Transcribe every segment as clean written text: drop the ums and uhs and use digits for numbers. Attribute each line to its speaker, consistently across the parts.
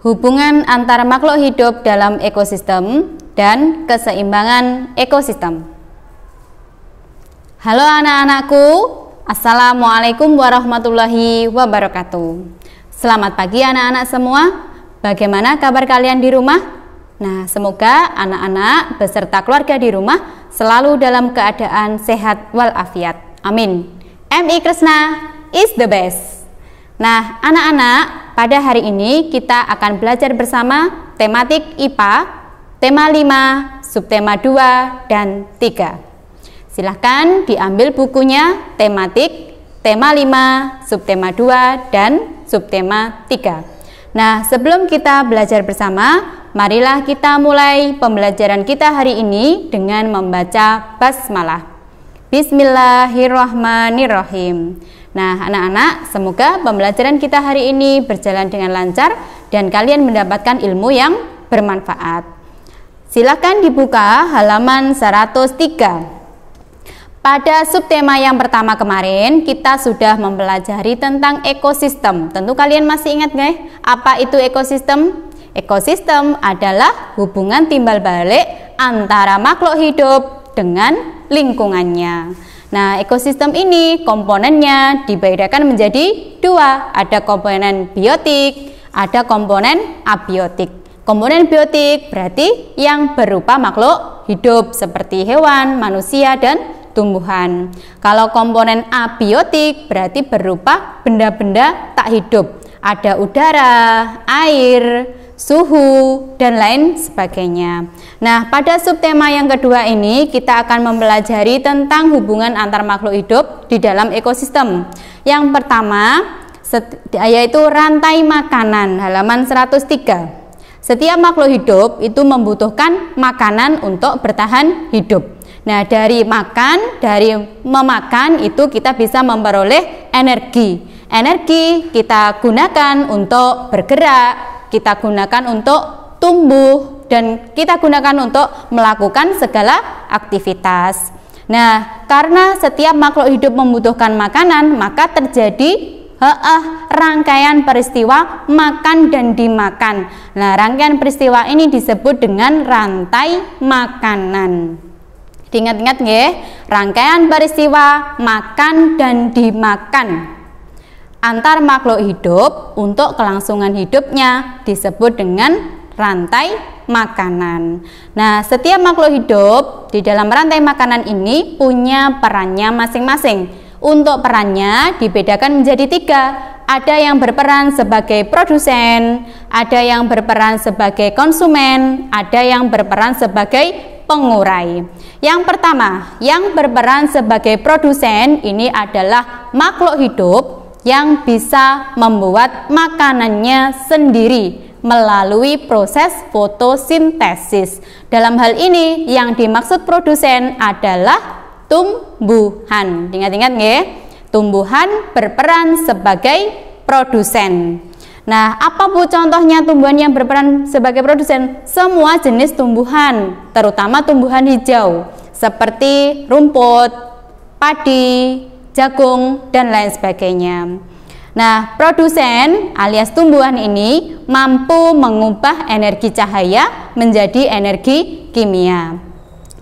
Speaker 1: hubungan antara makhluk hidup dalam ekosistem dan keseimbangan ekosistem. Halo anak-anakku, Assalamualaikum warahmatullahi wabarakatuh. Selamat pagi anak-anak semua. Bagaimana kabar kalian di rumah? Nah, semoga anak-anak beserta keluarga di rumah selalu dalam keadaan sehat walafiat. Amin. MI Kresna is the best. Nah, anak-anak, pada hari ini kita akan belajar bersama tematik IPA, tema 5, subtema 2, dan 3. Silahkan diambil bukunya tematik, tema 5, subtema 2, dan subtema 3. Nah, sebelum kita belajar bersama, marilah kita mulai pembelajaran kita hari ini dengan membaca basmalah. Bismillahirrahmanirrahim. Nah, anak-anak, semoga pembelajaran kita hari ini berjalan dengan lancar dan kalian mendapatkan ilmu yang bermanfaat. Silakan dibuka halaman 103. Pada subtema yang pertama kemarin, kita sudah mempelajari tentang ekosistem. Tentu kalian masih ingat nggak? Apa itu ekosistem? Ekosistem adalah hubungan timbal balik antara makhluk hidup dengan lingkungannya. Nah, ekosistem ini komponennya dibedakan menjadi dua. Ada komponen biotik, ada komponen abiotik. Komponen biotik berarti yang berupa makhluk hidup seperti hewan, manusia, dan tumbuhan. Kalau komponen abiotik berarti berupa benda-benda tak hidup. Ada udara, air, suhu, dan lain sebagainya. Nah, pada subtema yang kedua ini kita akan mempelajari tentang hubungan antar makhluk hidup di dalam ekosistem. Yang pertama yaitu rantai makanan, halaman 103. Setiap makhluk hidup itu membutuhkan makanan untuk bertahan hidup. Nah, dari memakan itu kita bisa memperoleh energi. Energi kita gunakan untuk bergerak, kita gunakan untuk tumbuh, dan kita gunakan untuk melakukan segala aktivitas. Nah, karena setiap makhluk hidup membutuhkan makanan, maka terjadi rangkaian peristiwa makan dan dimakan. Nah, rangkaian peristiwa ini disebut dengan rantai makanan. Diingat-ingat nggih, rangkaian peristiwa makan dan dimakan antar makhluk hidup untuk kelangsungan hidupnya disebut dengan rantai makanan. Nah, setiap makhluk hidup di dalam rantai makanan ini punya perannya masing-masing. Untuk perannya dibedakan menjadi 3. Ada yang berperan sebagai produsen, ada yang berperan sebagai konsumen, ada yang berperan sebagai pengurai. Yang pertama, yang berperan sebagai produsen ini adalah makhluk hidup yang bisa membuat makanannya sendiri melalui proses fotosintesis. Dalam hal ini yang dimaksud produsen adalah tumbuhan. Ingat-ingat nggih, tumbuhan berperan sebagai produsen. Nah, apa bu contohnya tumbuhan yang berperan sebagai produsen? Semua jenis tumbuhan, terutama tumbuhan hijau seperti rumput, padi, jagung, dan lain sebagainya. Nah, produsen alias tumbuhan ini mampu mengubah energi cahaya menjadi energi kimia.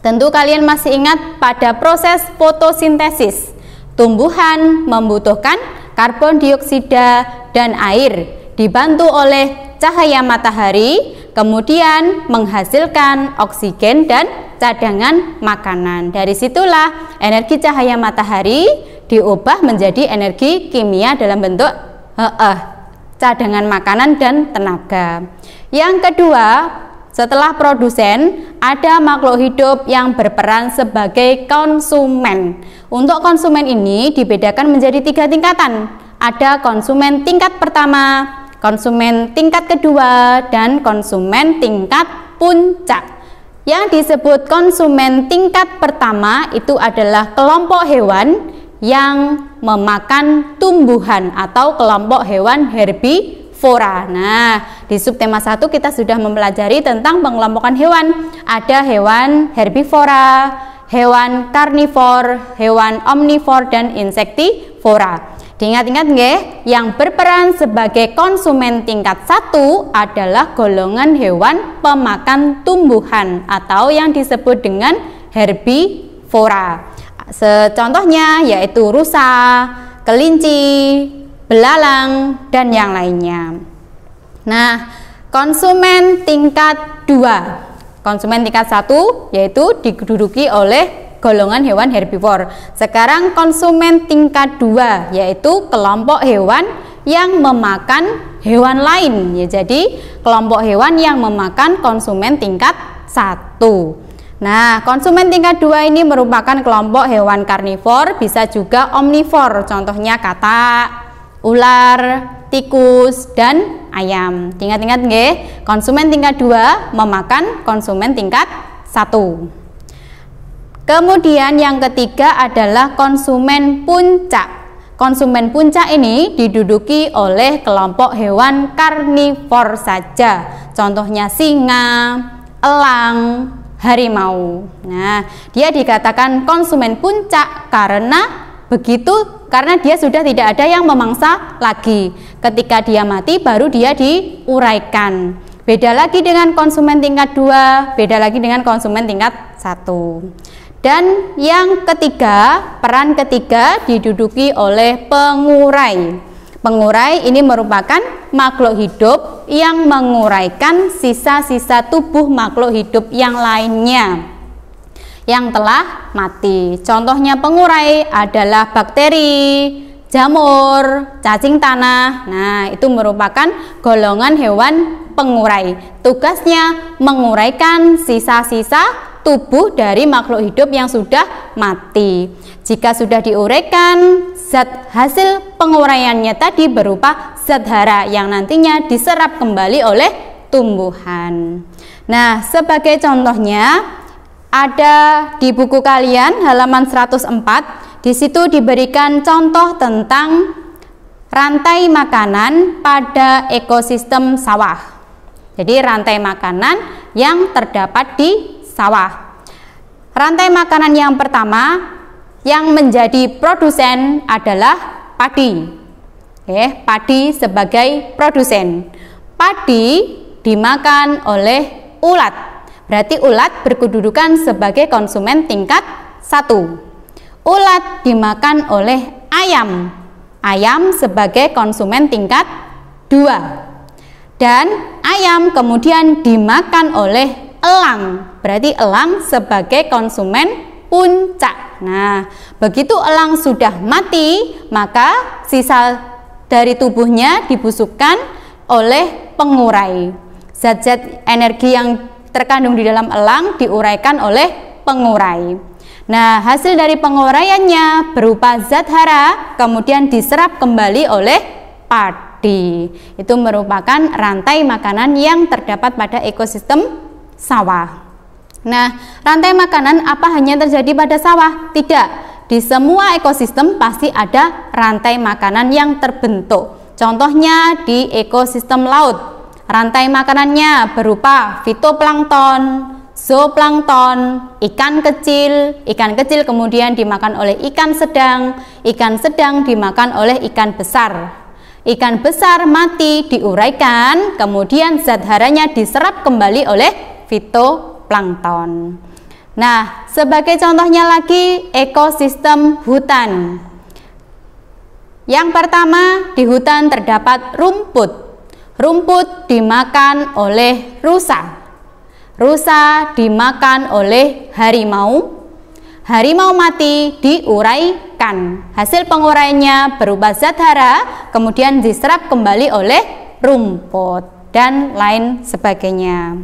Speaker 1: Tentu kalian masih ingat pada proses fotosintesis, tumbuhan membutuhkan karbon dioksida dan air dibantu oleh cahaya matahari, kemudian menghasilkan oksigen dan cadangan makanan. Dari situlah energi cahaya matahari diubah menjadi energi kimia dalam bentuk cadangan makanan dan tenaga. Yang kedua, setelah produsen, ada makhluk hidup yang berperan sebagai konsumen. Untuk konsumen ini dibedakan menjadi 3 tingkatan. Ada konsumen tingkat pertama, konsumen tingkat kedua, dan konsumen tingkat puncak. Yang disebut konsumen tingkat pertama itu adalah kelompok hewan yang memakan tumbuhan atau kelompok hewan herbivora. Nah, di subtema 1 kita sudah mempelajari tentang pengelompokan hewan. Ada hewan herbivora, hewan karnivor, hewan omnivor, dan insektivora. Diingat-ingat nggih, yang berperan sebagai konsumen tingkat 1 adalah golongan hewan pemakan tumbuhan atau yang disebut dengan herbivora. Contohnya yaitu rusa, kelinci, belalang, dan yang lainnya. Nah, konsumen tingkat 2. Konsumen tingkat 1 yaitu diduduki oleh golongan hewan herbivor. Sekarang konsumen tingkat 2 yaitu kelompok hewan yang memakan hewan lain ya. Jadi kelompok hewan yang memakan konsumen tingkat 1. Nah, konsumen tingkat 2 ini merupakan kelompok hewan karnivor, bisa juga omnivor. Contohnya katak, ular, tikus, dan ayam. Ingat-ingat nggih, konsumen tingkat 2 memakan konsumen tingkat 1. Kemudian yang ketiga adalah konsumen puncak. Konsumen puncak ini diduduki oleh kelompok hewan karnivor saja. Contohnya singa, elang, harimau. Nah, dia dikatakan konsumen puncak karena dia sudah tidak ada yang memangsa lagi. Ketika dia mati baru dia diuraikan. Beda lagi dengan konsumen tingkat 2, beda lagi dengan konsumen tingkat 1. Dan yang ketiga, peran ketiga diduduki oleh pengurai. Pengurai ini merupakan makhluk hidup yang menguraikan sisa-sisa tubuh makhluk hidup yang lainnya yang telah mati. Contohnya pengurai adalah bakteri, jamur, cacing tanah. Nah, itu merupakan golongan hewan pengurai. Tugasnya menguraikan sisa-sisa tubuh dari makhluk hidup yang sudah mati. Jika sudah diuraikan, zat hasil penguraiannya tadi berupa zat hara yang nantinya diserap kembali oleh tumbuhan. Nah, sebagai contohnya ada di buku kalian halaman 104. Di situ diberikan contoh tentang rantai makanan pada ekosistem sawah. Jadi rantai makanan yang terdapat di sawah. Rantai makanan yang pertama yang menjadi produsen adalah padi. Padi sebagai produsen. Padi dimakan oleh ulat. Berarti ulat berkedudukan sebagai konsumen tingkat 1. Ulat dimakan oleh ayam. Ayam sebagai konsumen tingkat 2. Dan ayam kemudian dimakan oleh elang, berarti elang sebagai konsumen puncak. Nah, begitu elang sudah mati, maka sisa dari tubuhnya dibusukkan oleh pengurai. Zat-zat energi yang terkandung di dalam elang diuraikan oleh pengurai. Nah, hasil dari penguraiannya berupa zat hara, kemudian diserap kembali oleh padi. Itu merupakan rantai makanan yang terdapat pada ekosistem sawah. Nah, rantai makanan apa hanya terjadi pada sawah? Tidak. Di semua ekosistem pasti ada rantai makanan yang terbentuk. Contohnya di ekosistem laut. Rantai makanannya berupa fitoplankton, zooplankton, ikan kecil kemudian dimakan oleh ikan sedang dimakan oleh ikan besar. Ikan besar mati diuraikan, kemudian zat haranya diserap kembali oleh fitoplankton. Nah, sebagai contohnya lagi ekosistem hutan. Yang pertama, di hutan terdapat rumput. Rumput dimakan oleh rusa. Rusa dimakan oleh harimau. Harimau mati diuraikan. Hasil penguraiannya berupa zat hara, kemudian diserap kembali oleh rumput dan lain sebagainya.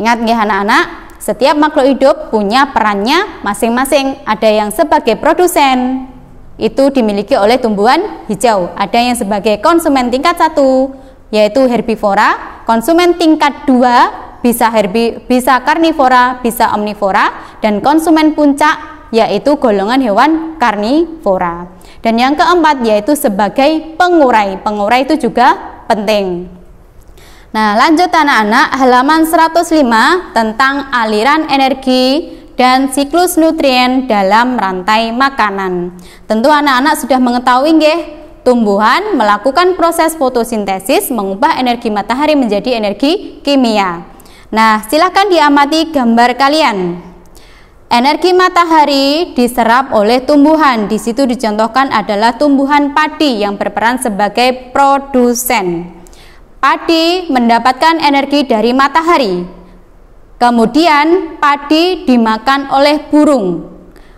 Speaker 1: Ingat nggih anak-anak, setiap makhluk hidup punya perannya masing-masing. Ada yang sebagai produsen, itu dimiliki oleh tumbuhan hijau. Ada yang sebagai konsumen tingkat 1, yaitu herbivora. Konsumen tingkat 2 bisa karnivora, bisa omnivora. Dan konsumen puncak yaitu golongan hewan karnivora. Dan yang keempat yaitu sebagai pengurai. Pengurai itu juga penting. Nah, lanjut anak-anak, halaman 105 tentang aliran energi dan siklus nutrien dalam rantai makanan. Tentu anak-anak sudah mengetahui nggih tumbuhan melakukan proses fotosintesis mengubah energi matahari menjadi energi kimia. Nah, silahkan diamati gambar kalian. Energi matahari diserap oleh tumbuhan. Di situ dicontohkan adalah tumbuhan padi yang berperan sebagai produsen. Padi mendapatkan energi dari matahari. Kemudian padi dimakan oleh burung.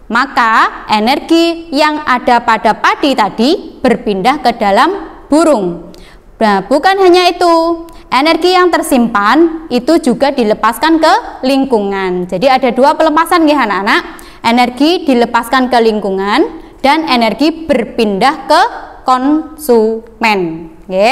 Speaker 1: Maka energi yang ada pada padi tadi berpindah ke dalam burung. Nah, bukan hanya itu. Energi yang tersimpan itu juga dilepaskan ke lingkungan. Jadi ada dua pelepasan ya anak-anak. Energi dilepaskan ke lingkungan dan energi berpindah ke konsumen. Oke.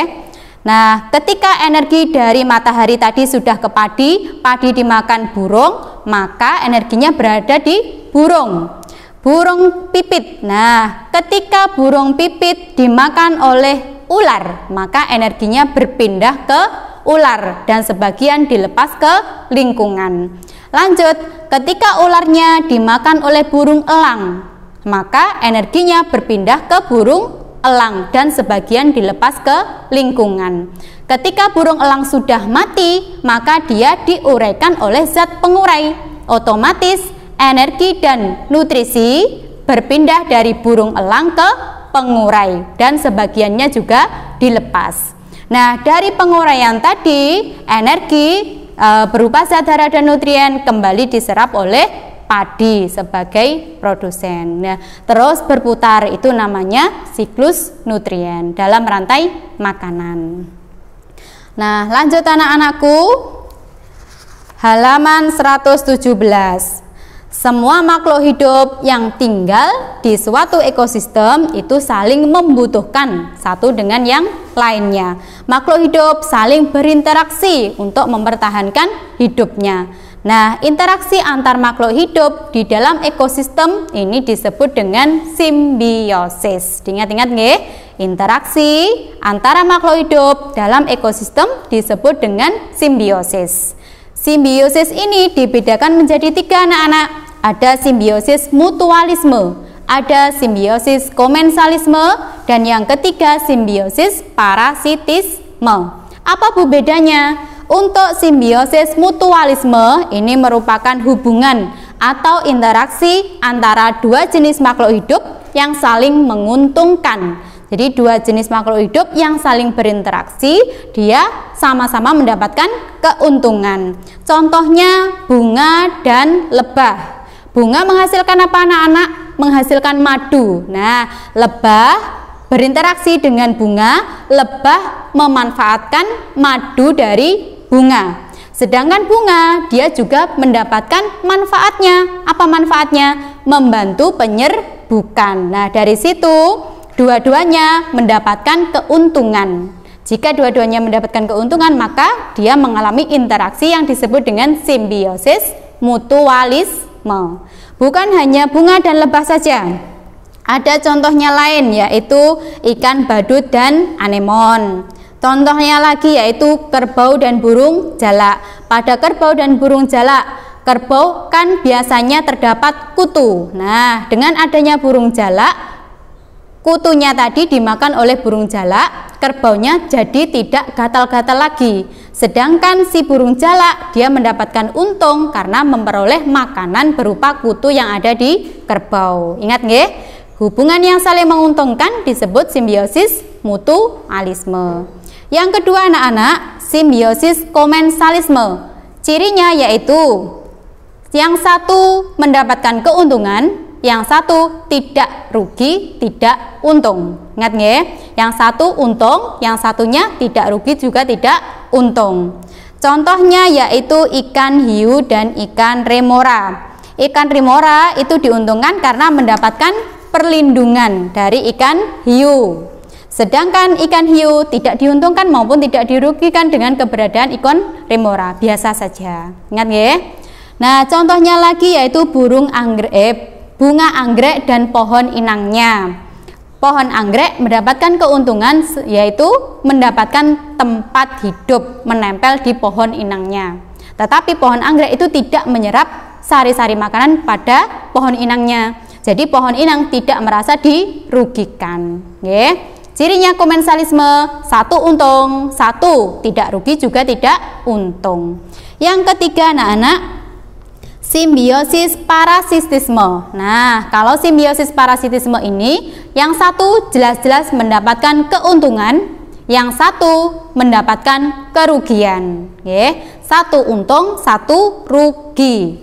Speaker 1: Nah, ketika energi dari matahari tadi sudah ke padi, padi dimakan burung, maka energinya berada di burung. Burung pipit. Nah, ketika burung pipit dimakan oleh ular, maka energinya berpindah ke ular dan sebagian dilepas ke lingkungan. Lanjut, ketika ularnya dimakan oleh burung elang, maka energinya berpindah ke burung elang dan sebagian dilepas ke lingkungan. Ketika burung elang sudah mati, maka dia diuraikan oleh zat pengurai. Otomatis energi dan nutrisi berpindah dari burung elang ke pengurai dan sebagiannya juga dilepas. Nah, dari penguraian tadi, energi berupa zat hara dan nutrien kembali diserap oleh padi sebagai produsen. Nah, terus berputar, itu namanya siklus nutrien dalam rantai makanan. Nah, lanjut anak-anakku, halaman 117. Semua makhluk hidup yang tinggal di suatu ekosistem itu saling membutuhkan satu dengan yang lainnya. Makhluk hidup saling berinteraksi untuk mempertahankan hidupnya. Nah, interaksi antar makhluk hidup di dalam ekosistem ini disebut dengan simbiosis. Diingat-ingat nggih? Interaksi antara makhluk hidup dalam ekosistem disebut dengan simbiosis. Simbiosis ini dibedakan menjadi 3 anak-anak. Ada simbiosis mutualisme, ada simbiosis komensalisme, dan yang ketiga simbiosis parasitisme. Apa bedanya? Untuk simbiosis mutualisme ini merupakan hubungan atau interaksi antara dua jenis makhluk hidup yang saling menguntungkan. Jadi dua jenis makhluk hidup yang saling berinteraksi, dia sama-sama mendapatkan keuntungan. Contohnya bunga dan lebah. Bunga menghasilkan apa anak-anak? Menghasilkan madu. Nah, lebah berinteraksi dengan bunga, lebah memanfaatkan madu dari bunga. Sedangkan bunga dia juga mendapatkan manfaatnya. Apa manfaatnya? Membantu penyerbukan. Nah, dari situ dua-duanya mendapatkan keuntungan. Jika dua-duanya mendapatkan keuntungan, maka dia mengalami interaksi yang disebut dengan simbiosis mutualisme. Bukan hanya bunga dan lebah saja. Ada contohnya lain, yaitu ikan badut dan anemon. Contohnya lagi yaitu kerbau dan burung jalak. Pada kerbau dan burung jalak, kerbau kan biasanya terdapat kutu. Nah, dengan adanya burung jalak, kutunya tadi dimakan oleh burung jalak, kerbaunya jadi tidak gatal-gatal lagi. Sedangkan si burung jalak dia mendapatkan untung karena memperoleh makanan berupa kutu yang ada di kerbau. Ingat nggih? Hubungan yang saling menguntungkan disebut simbiosis mutualisme. Yang kedua anak-anak, simbiosis komensalisme. Cirinya yaitu yang satu mendapatkan keuntungan, yang satu tidak rugi, tidak untung. Ingat nggih? Yang satu untung, yang satunya tidak rugi juga tidak untung. Contohnya yaitu ikan hiu dan ikan remora. Ikan remora itu diuntungkan karena mendapatkan perlindungan dari ikan hiu. Sedangkan ikan hiu tidak diuntungkan maupun tidak dirugikan dengan keberadaan ikan remora, biasa saja. Ingat nggih? Nah, contohnya lagi yaitu bunga anggrek dan pohon inangnya. Pohon anggrek mendapatkan keuntungan yaitu mendapatkan tempat hidup menempel di pohon inangnya. Tetapi pohon anggrek itu tidak menyerap sari-sari makanan pada pohon inangnya. Jadi pohon inang tidak merasa dirugikan. Nggih. Cirinya komensalisme, satu untung, satu tidak rugi juga tidak untung. Yang ketiga anak-anak, simbiosis parasitisme. Nah, kalau simbiosis parasitisme ini, yang satu jelas-jelas mendapatkan keuntungan, yang satu mendapatkan kerugian. Satu untung, satu rugi.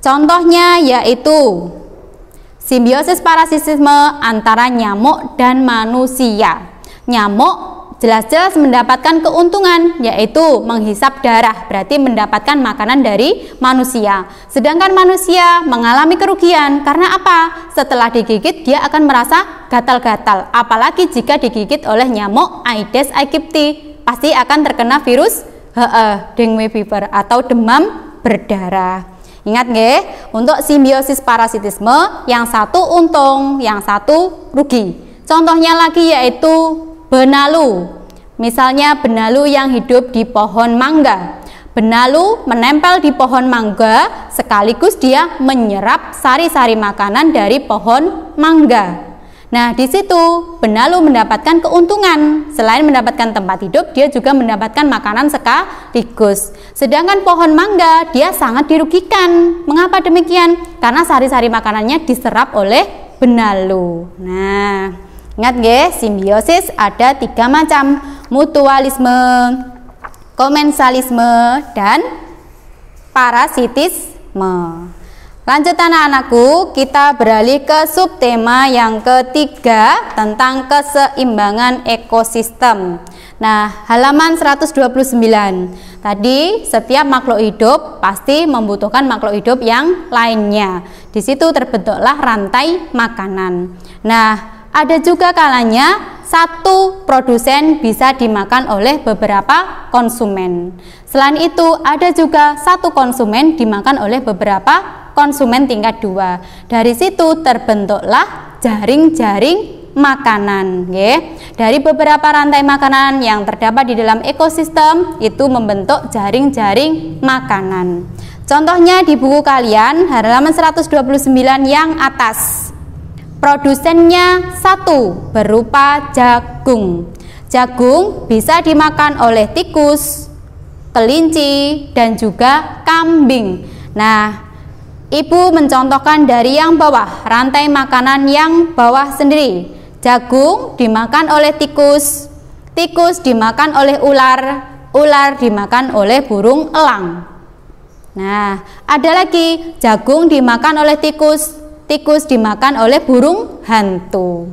Speaker 1: Contohnya yaitu simbiosis parasitisme antara nyamuk dan manusia. Nyamuk jelas-jelas mendapatkan keuntungan, yaitu menghisap darah, berarti mendapatkan makanan dari manusia. Sedangkan manusia mengalami kerugian, karena apa? Setelah digigit dia akan merasa gatal-gatal, apalagi jika digigit oleh nyamuk Aedes aegypti, pasti akan terkena virus dengue fever atau demam berdarah. Ingat nggih, untuk simbiosis parasitisme yang satu untung, yang satu rugi. Contohnya lagi yaitu benalu. Misalnya benalu yang hidup di pohon mangga. Benalu menempel di pohon mangga sekaligus dia menyerap sari-sari makanan dari pohon mangga. Nah, di situ benalu mendapatkan keuntungan. Selain mendapatkan tempat hidup, dia juga mendapatkan makanan sekaligus. Sedangkan pohon mangga dia sangat dirugikan. Mengapa demikian? Karena sari-sari makanannya diserap oleh benalu. Nah, ingat nggih, simbiosis ada 3 macam: mutualisme, komensalisme, dan parasitisme. Lanjut anak-anakku, kita beralih ke subtema yang ketiga tentang keseimbangan ekosistem. Nah, halaman 129. Tadi setiap makhluk hidup pasti membutuhkan makhluk hidup yang lainnya. Di situ terbentuklah rantai makanan. Nah, ada juga kalanya satu produsen bisa dimakan oleh beberapa konsumen. Selain itu, ada juga satu konsumen dimakan oleh beberapa konsumen tingkat 2. Dari situ terbentuklah jaring-jaring makanan. Dari beberapa rantai makanan yang terdapat di dalam ekosistem itu membentuk jaring-jaring makanan. Contohnya di buku kalian halaman 129 yang atas. Produsennya satu, berupa jagung. Jagung bisa dimakan oleh tikus, kelinci, dan juga kambing. Nah, Ibu mencontohkan dari yang bawah, rantai makanan yang bawah sendiri. Jagung dimakan oleh tikus, tikus dimakan oleh ular, ular dimakan oleh burung elang. Nah, ada lagi, jagung dimakan oleh tikus, tikus dimakan oleh burung hantu.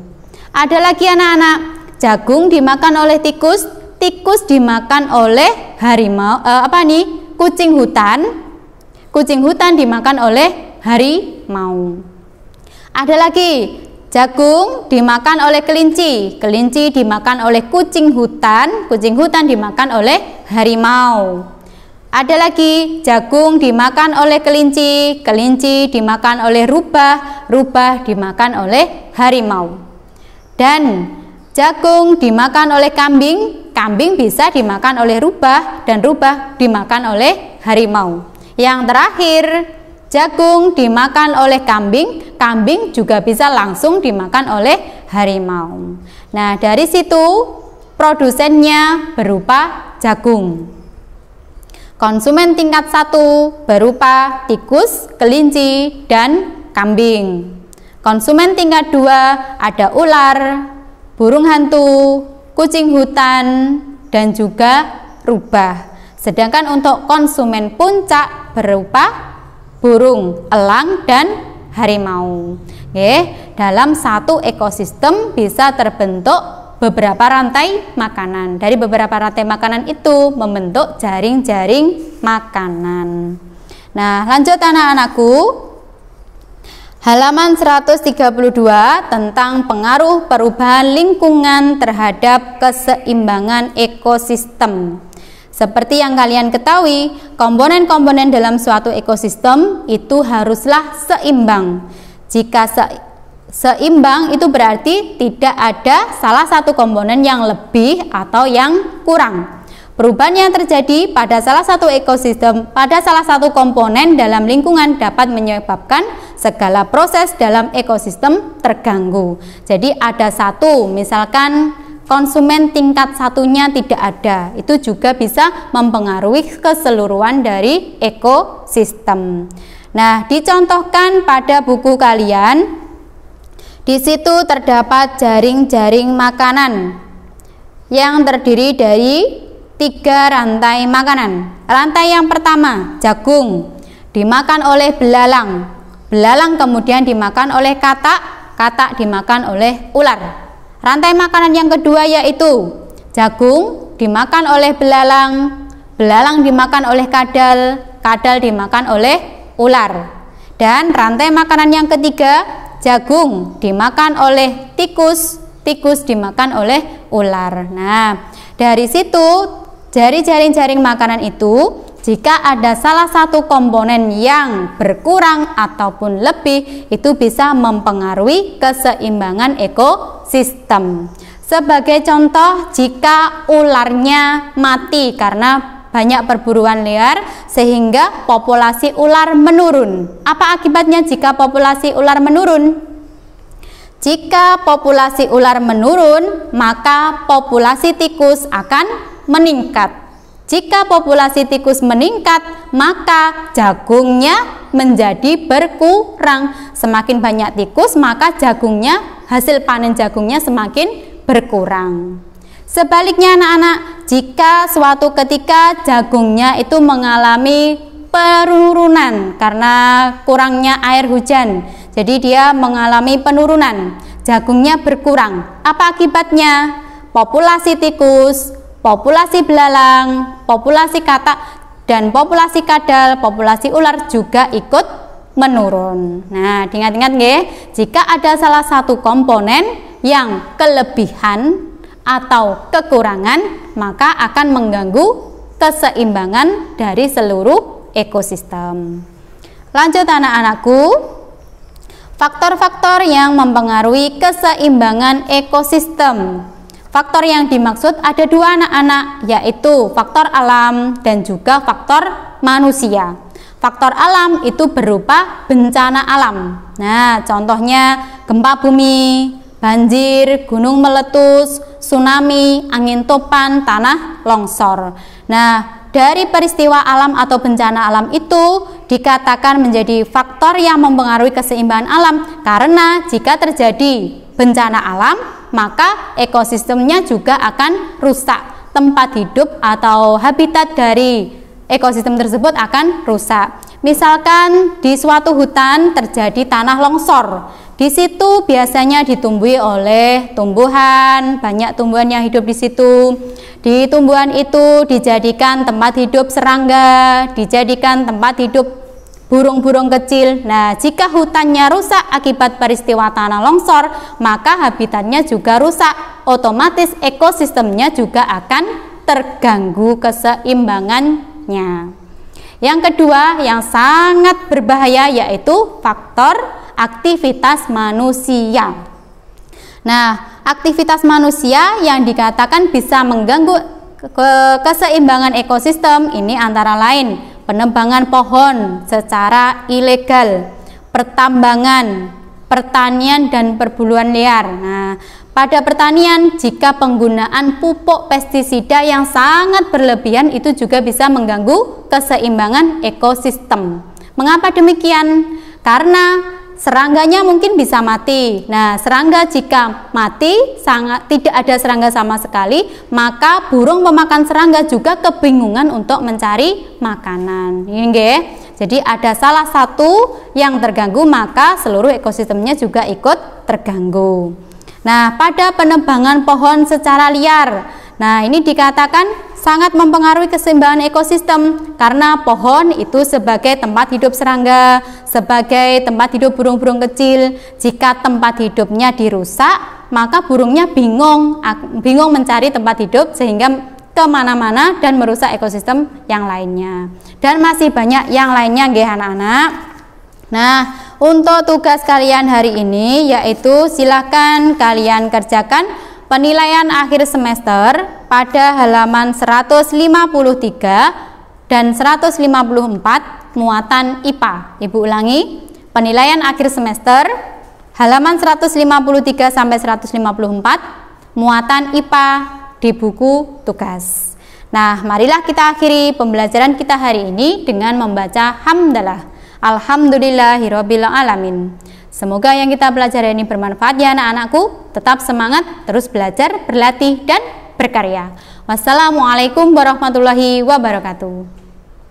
Speaker 1: Ada lagi anak-anak, jagung dimakan oleh tikus, tikus dimakan oleh harimau, kucing hutan. Kucing hutan dimakan oleh harimau. Ada lagi, jagung dimakan oleh kelinci, kelinci dimakan oleh kucing hutan dimakan oleh harimau. Ada lagi, jagung dimakan oleh kelinci, kelinci dimakan oleh rubah, rubah dimakan oleh harimau. Dan jagung dimakan oleh kambing, kambing bisa dimakan oleh rubah, dan rubah dimakan oleh harimau. Yang terakhir, jagung dimakan oleh kambing, kambing juga bisa langsung dimakan oleh harimau. Nah, dari situ produsennya berupa jagung. Konsumen tingkat 1 berupa tikus, kelinci, dan kambing. Konsumen tingkat 2 ada ular, burung hantu, kucing hutan, dan juga rubah. Sedangkan untuk konsumen puncak berupa burung elang dan harimau. Dalam satu ekosistem bisa terbentuk beberapa rantai makanan. Dari beberapa rantai makanan itu membentuk jaring-jaring makanan. Nah, lanjut anak-anakku. Halaman 132 tentang pengaruh perubahan lingkungan terhadap keseimbangan ekosistem. Seperti yang kalian ketahui, komponen-komponen dalam suatu ekosistem itu haruslah seimbang. Jika seimbang itu berarti tidak ada salah satu komponen yang lebih atau yang kurang. Perubahan yang terjadi pada salah satu ekosistem, pada salah satu komponen dalam lingkungan dapat menyebabkan segala proses dalam ekosistem terganggu. Jadi ada satu, misalkan konsumen tingkat satunya tidak ada. Itu juga bisa mempengaruhi keseluruhan dari ekosistem. Nah, dicontohkan pada buku kalian, di situ terdapat jaring-jaring makanan yang terdiri dari 3 rantai makanan. Rantai yang pertama, jagung, dimakan oleh belalang. Belalang kemudian dimakan oleh katak, katak dimakan oleh ular. Rantai makanan yang kedua yaitu jagung dimakan oleh belalang, belalang dimakan oleh kadal, kadal dimakan oleh ular. Dan rantai makanan yang ketiga, jagung dimakan oleh tikus, tikus dimakan oleh ular. Nah, dari situ dari jaring-jaring makanan itu, jika ada salah satu komponen yang berkurang ataupun lebih, itu bisa mempengaruhi keseimbangan ekosistem. Sebagai contoh, jika ularnya mati karena banyak perburuan liar sehingga populasi ular menurun. Apa akibatnya jika populasi ular menurun? Jika populasi ular menurun, maka populasi tikus akan meningkat. Jika populasi tikus meningkat, maka jagungnya menjadi berkurang. Semakin banyak tikus, maka jagungnya, hasil panen jagungnya semakin berkurang. Sebaliknya anak-anak, jika suatu ketika jagungnya itu mengalami penurunan karena kurangnya air hujan, jadi dia mengalami penurunan, jagungnya berkurang. Apa akibatnya? Populasi tikus, populasi belalang, populasi katak, dan populasi kadal, populasi ular juga ikut menurun. Nah, diingat-ingat nggih, jika ada salah satu komponen yang kelebihan atau kekurangan, maka akan mengganggu keseimbangan dari seluruh ekosistem. Lanjut anak-anakku, faktor-faktor yang mempengaruhi keseimbangan ekosistem. Faktor yang dimaksud ada 2 anak-anak, yaitu faktor alam dan juga faktor manusia. Faktor alam itu berupa bencana alam. Nah, contohnya gempa bumi, banjir, gunung meletus, tsunami, angin topan, tanah longsor. Nah, dari peristiwa alam atau bencana alam itu dikatakan menjadi faktor yang mempengaruhi keseimbangan alam, karena jika terjadi bencana alam, maka ekosistemnya juga akan rusak. Tempat hidup atau habitat dari ekosistem tersebut akan rusak. Misalkan di suatu hutan terjadi tanah longsor. Di situ biasanya ditumbuhi oleh tumbuhan, banyak tumbuhan yang hidup di situ. Di tumbuhan itu dijadikan tempat hidup serangga, dijadikan tempat hidup burung-burung kecil. Nah, jika hutannya rusak akibat peristiwa tanah longsor, maka habitatnya juga rusak. Otomatis ekosistemnya juga akan terganggu keseimbangannya. Yang kedua, yang sangat berbahaya yaitu faktor aktivitas manusia. Nah, aktivitas manusia yang dikatakan bisa mengganggu keseimbangan ekosistem ini antara lain penebangan pohon secara ilegal, pertambangan, pertanian dan perburuan liar. Nah, pada pertanian jika penggunaan pupuk pestisida yang sangat berlebihan itu juga bisa mengganggu keseimbangan ekosistem. Mengapa demikian? Karena serangganya mungkin bisa mati. Nah, serangga jika mati, tidak ada serangga sama sekali, maka burung pemakan serangga juga kebingungan untuk mencari makanan. Ini nggih. Jadi ada salah satu yang terganggu, maka seluruh ekosistemnya juga ikut terganggu. Nah, pada penebangan pohon secara liar, nah ini dikatakan sangat mempengaruhi keseimbangan ekosistem karena pohon itu sebagai tempat hidup serangga, sebagai tempat hidup burung-burung kecil. Jika tempat hidupnya dirusak, maka burungnya bingung mencari tempat hidup sehingga kemana-mana dan merusak ekosistem yang lainnya. Dan masih banyak yang lainnya nggih anak-anak. Nah, untuk tugas kalian hari ini yaitu silahkan kalian kerjakan penilaian akhir semester pada halaman 153 dan 154 muatan IPA. Ibu ulangi, penilaian akhir semester halaman 153 sampai 154 muatan IPA di buku tugas. Nah, marilah kita akhiri pembelajaran kita hari ini dengan membaca hamdalah. Alhamdulillahirabbil alamin. Semoga yang kita pelajari ini bermanfaat ya anak-anakku. Tetap semangat, terus belajar, berlatih, dan berkarya. Wassalamualaikum warahmatullahi wabarakatuh.